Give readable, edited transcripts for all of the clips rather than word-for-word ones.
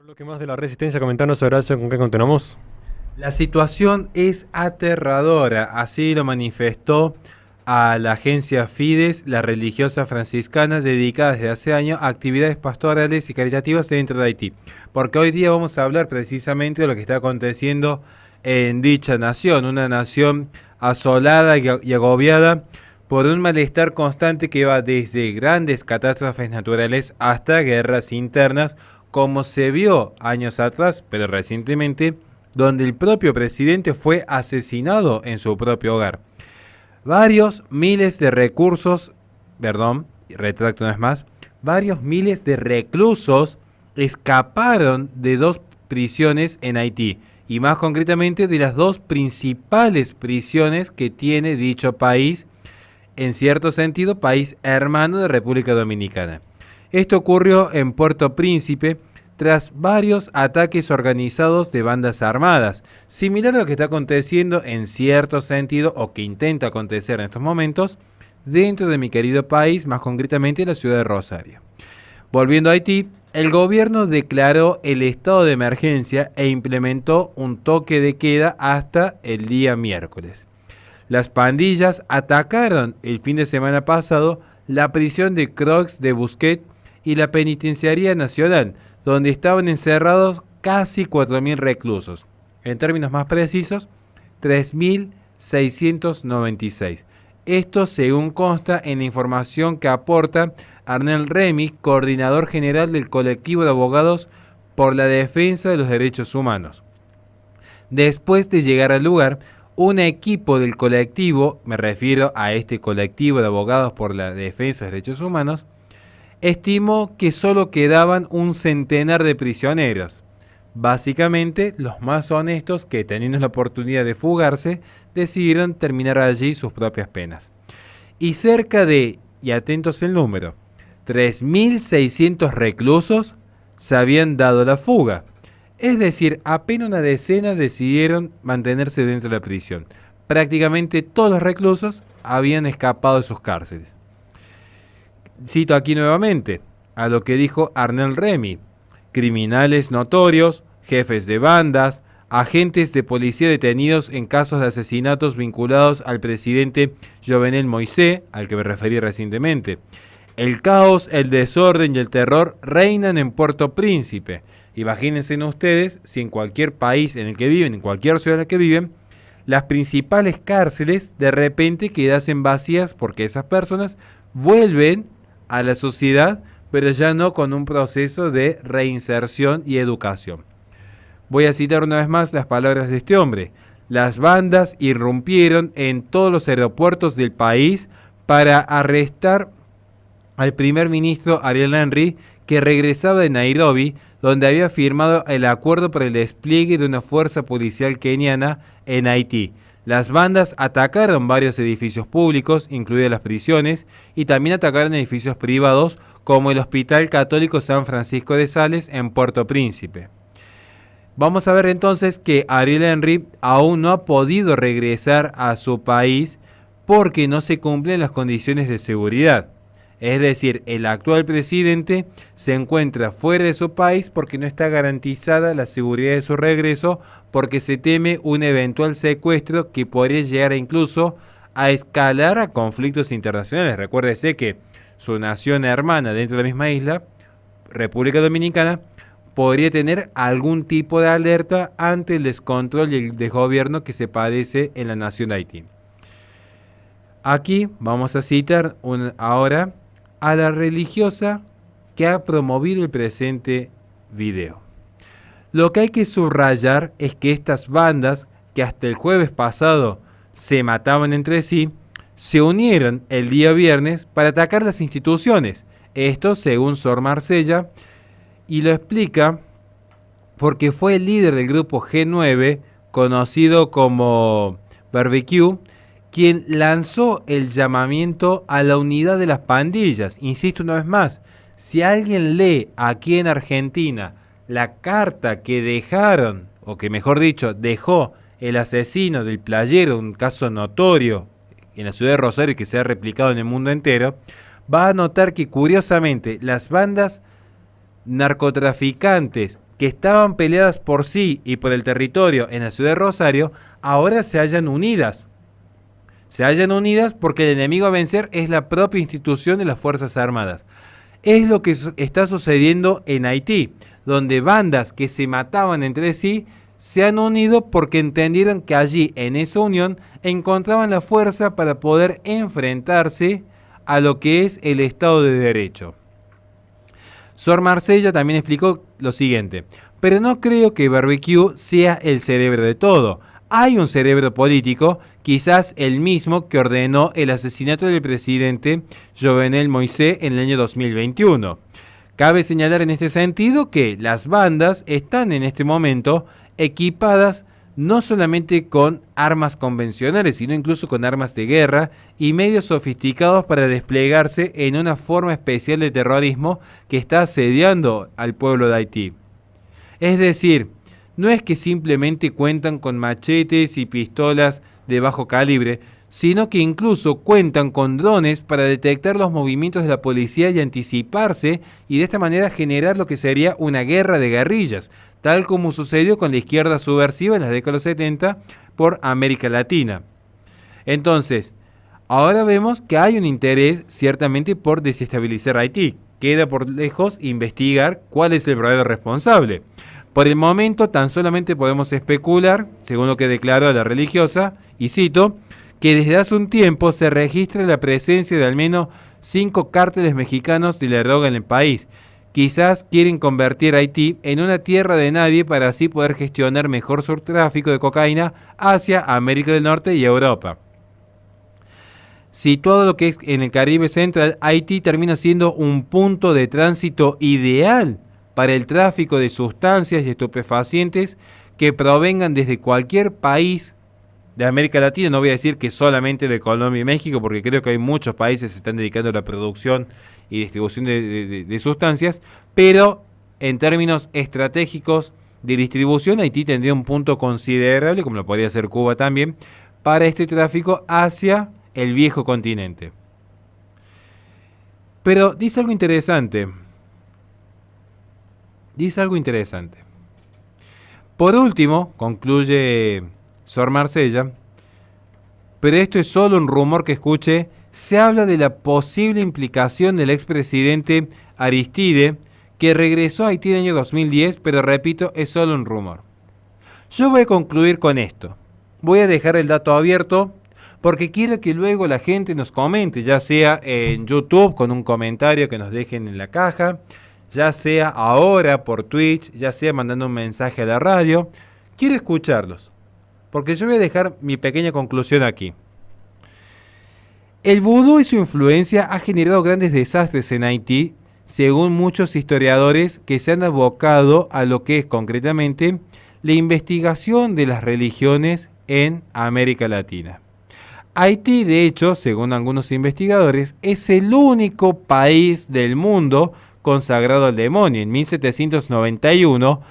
Lo que más de la resistencia, comentanos sobre eso, con qué continuamos. La situación es aterradora, así lo manifestó a la agencia Fides, la religiosa franciscana dedicada desde hace años a actividades pastorales y caritativas dentro de Haití. Porque hoy día vamos a hablar precisamente de lo que está aconteciendo en dicha nación, una nación asolada y agobiada por un malestar constante que va desde grandes catástrofes naturales hasta guerras internas, como se vio años atrás, pero recientemente, donde el propio presidente fue asesinado en su propio hogar. Varios miles de recursos, perdón, retracto una vez más, varios miles de reclusos escaparon de dos prisiones en Haití, y más concretamente de las dos principales prisiones que tiene dicho país, en cierto sentido, país hermano de República Dominicana. Esto ocurrió en Puerto Príncipe tras varios ataques organizados de bandas armadas, similar a lo que está aconteciendo en cierto sentido o que intenta acontecer en estos momentos dentro de mi querido país, más concretamente la ciudad de Rosario. Volviendo a Haití, el gobierno declaró el estado de emergencia e implementó un toque de queda hasta el día miércoles. Las pandillas atacaron el fin de semana pasado la prisión de Croix de Bousquet y la Penitenciaría Nacional, donde estaban encerrados casi 4.000 reclusos. En términos más precisos, 3.696. Esto según consta en la información que aporta Arnel Remy, coordinador general del colectivo de abogados por la defensa de los derechos humanos. Después de llegar al lugar, un equipo del colectivo, me refiero a este colectivo de abogados por la defensa de los derechos humanos, estimó que solo quedaban un centenar de prisioneros, básicamente los más honestos que, teniendo la oportunidad de fugarse, decidieron terminar allí sus propias penas. Y cerca de, y atentos el número, 3.600 reclusos se habían dado la fuga. Es decir, apenas una decena decidieron mantenerse dentro de la prisión. Prácticamente todos los reclusos habían escapado de sus cárceles. Cito aquí nuevamente a lo que dijo Arnel Remy: criminales notorios, jefes de bandas, agentes de policía detenidos en casos de asesinatos vinculados al presidente Jovenel Moïse, al que me referí recientemente. El caos, el desorden y el terror reinan en Puerto Príncipe. Imagínense ustedes si en cualquier país en el que viven, en cualquier ciudad en la que viven, las principales cárceles de repente quedasen vacías porque esas personas vuelven a la sociedad, pero ya no con un proceso de reinserción y educación. Voy a citar una vez más las palabras de este hombre: las bandas irrumpieron en todos los aeropuertos del país para arrestar al primer ministro Ariel Henry, que regresaba de Nairobi, donde había firmado el acuerdo para el despliegue de una fuerza policial keniana en Haití. Las bandas atacaron varios edificios públicos, incluidas las prisiones, y también atacaron edificios privados, como el Hospital Católico San Francisco de Sales en Puerto Príncipe. Vamos a ver entonces que Ariel Henry aún no ha podido regresar a su país porque no se cumplen las condiciones de seguridad. Es decir, el actual presidente se encuentra fuera de su país porque no está garantizada la seguridad de su regreso, porque se teme un eventual secuestro que podría llegar incluso a escalar a conflictos internacionales. Recuérdese que su nación hermana dentro de la misma isla, República Dominicana, podría tener algún tipo de alerta ante el descontrol y el desgobierno que se padece en la nación de Haití. Aquí vamos a citar ahora a la religiosa que ha promovido el presente video. Lo que hay que subrayar es que estas bandas, que hasta el jueves pasado se mataban entre sí, se unieron el día viernes para atacar las instituciones. Esto según Sor Marcella, y lo explica porque fue el líder del grupo G9, conocido como Barbecue, quien lanzó el llamamiento a la unidad de las pandillas. Insisto una vez más, si alguien lee aquí en Argentina la carta que dejaron, o que mejor dicho, dejó el asesino del Playero, un caso notorio en la ciudad de Rosario que se ha replicado en el mundo entero, va a notar que curiosamente las bandas narcotraficantes que estaban peleadas por sí y por el territorio en la ciudad de Rosario, ahora se hallan unidas. Se hallan unidas porque el enemigo a vencer es la propia institución de las Fuerzas Armadas. Es lo que está sucediendo en Haití, donde bandas que se mataban entre sí se han unido porque entendieron que allí, en esa unión, encontraban la fuerza para poder enfrentarse a lo que es el Estado de Derecho. Sor Marcella también explicó lo siguiente: pero no creo que Barbecue sea el cerebro de todo. Hay un cerebro político, quizás el mismo que ordenó el asesinato del presidente Jovenel Moïse en el año 2021. Cabe señalar en este sentido que las bandas están en este momento equipadas no solamente con armas convencionales, sino incluso con armas de guerra y medios sofisticados para desplegarse en una forma especial de terrorismo que está asediando al pueblo de Haití. Es decir, no es que simplemente cuentan con machetes y pistolas de bajo calibre, sino que incluso cuentan con drones para detectar los movimientos de la policía y anticiparse, y de esta manera generar lo que sería una guerra de guerrillas, tal como sucedió con la izquierda subversiva en las décadas 70 por América Latina. Entonces, ahora vemos que hay un interés ciertamente por desestabilizar Haití. Queda por lejos investigar cuál es el verdadero responsable. Por el momento tan solamente podemos especular, según lo que declaró la religiosa, y cito, que desde hace un tiempo se registra la presencia de al menos 5 cárteles mexicanos de la droga en el país. Quizás quieren convertir a Haití en una tierra de nadie para así poder gestionar mejor su tráfico de cocaína hacia América del Norte y Europa. Situado lo que es en el Caribe Central, Haití termina siendo un punto de tránsito ideal para el tráfico de sustancias y estupefacientes que provengan desde cualquier país de América Latina. No voy a decir que solamente de Colombia y México, porque creo que hay muchos países que se están dedicando a la producción y distribución de sustancias, pero en términos estratégicos de distribución, Haití tendría un punto considerable, como lo podría hacer Cuba también, para este tráfico hacia el viejo continente. Pero dice algo interesante. Por último, concluye Sor Marcella, pero esto es solo un rumor que escuché, se habla de la posible implicación del expresidente Aristide, que regresó a Haití en el año 2010, pero repito, es solo un rumor. Yo voy a concluir con esto. Voy a dejar el dato abierto porque quiero que luego la gente nos comente, ya sea en YouTube con un comentario que nos dejen en la caja, ya sea ahora por Twitch, ya sea mandando un mensaje a la radio. Quiero escucharlos, porque yo voy a dejar mi pequeña conclusión aquí. El vudú y su influencia ha generado grandes desastres en Haití, según muchos historiadores que se han abocado a lo que es concretamente la investigación de las religiones en América Latina. Haití, de hecho, según algunos investigadores, es el único país del mundo consagrado al demonio. En 1791,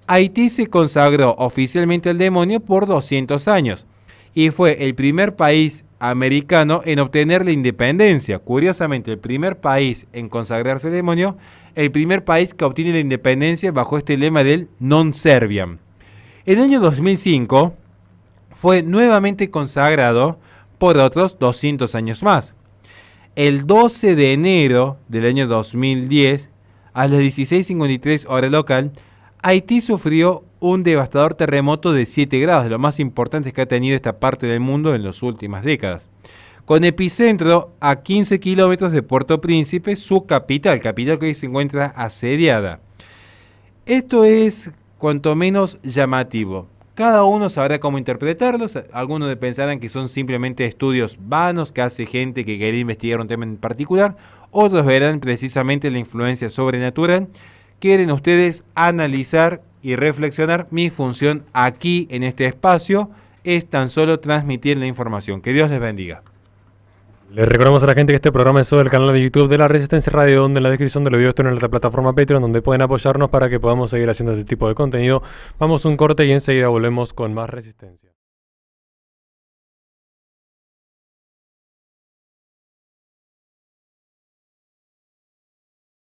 Haití se consagró oficialmente al demonio por 200 años y fue el primer país americano en obtener la independencia. Curiosamente, el primer país en consagrarse al demonio, el primer país que obtiene la independencia bajo este lema del non serviam. En el año 2005 fue nuevamente consagrado por otros 200 años más. El 12 de enero del año 2010, a las 16:53 hora local, Haití sufrió un devastador terremoto de 7 grados, de lo más importantes que ha tenido esta parte del mundo en las últimas décadas, con epicentro a 15 kilómetros de Puerto Príncipe, su capital que hoy se encuentra asediada. Esto es cuanto menos llamativo. Cada uno sabrá cómo interpretarlos. Algunos pensarán que son simplemente estudios vanos que hace gente que quiere investigar un tema en particular. Otros verán precisamente la influencia sobrenatural. Quieren ustedes analizar y reflexionar. Mi función aquí en este espacio es tan solo transmitir la información. Que Dios les bendiga. Les recordamos a la gente que este programa es sobre el canal de YouTube de la Resistencia Radio, donde en la descripción del video está en la plataforma Patreon, donde pueden apoyarnos para que podamos seguir haciendo este tipo de contenido. Vamos a un corte y enseguida volvemos con más Resistencia.